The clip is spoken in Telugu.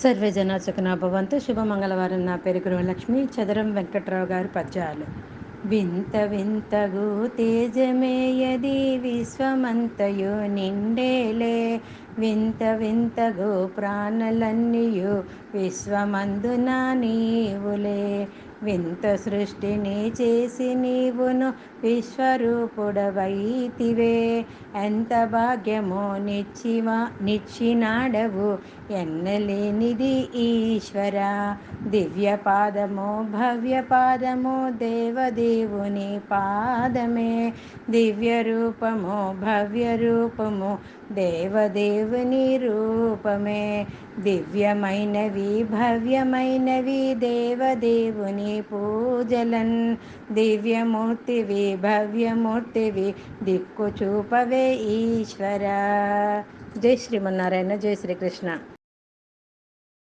సర్వే జనా సుఖినో భవంతు. శుభమంగళవారం. నా పేరు గృహలక్ష్మి. చదరం వెంకట్రావు గారి పద్యాలు. వింత వింతగు తేజమేయది విశ్వమంతయు నిండేలే, వింత వింతగు ప్రాణలన్నీయు విశ్వమందున నీవులే, వింత సృష్టిని చేసి నీవును విశ్వరూపుడవైతివే, ఎంత భాగ్యమో నిచ్చినాడవు ఎన్నలేనిది ఈశ్వర, దివ్య పాదము భవ్య పాదము దేవదేవుని పాదమే, దివ్య రూపము భవ్య రూపము దేవదేవుని రూపమే, దివ్యమైనవి భవ్యమైనవి దేవదేవుని పూజలన్, దివ్యమూర్తివి భవ్యమూర్తివి దిక్కు చూపవే ఈశ్వర. జై శ్రీమన్నారాయణ. జై శ్రీకృష్ణ.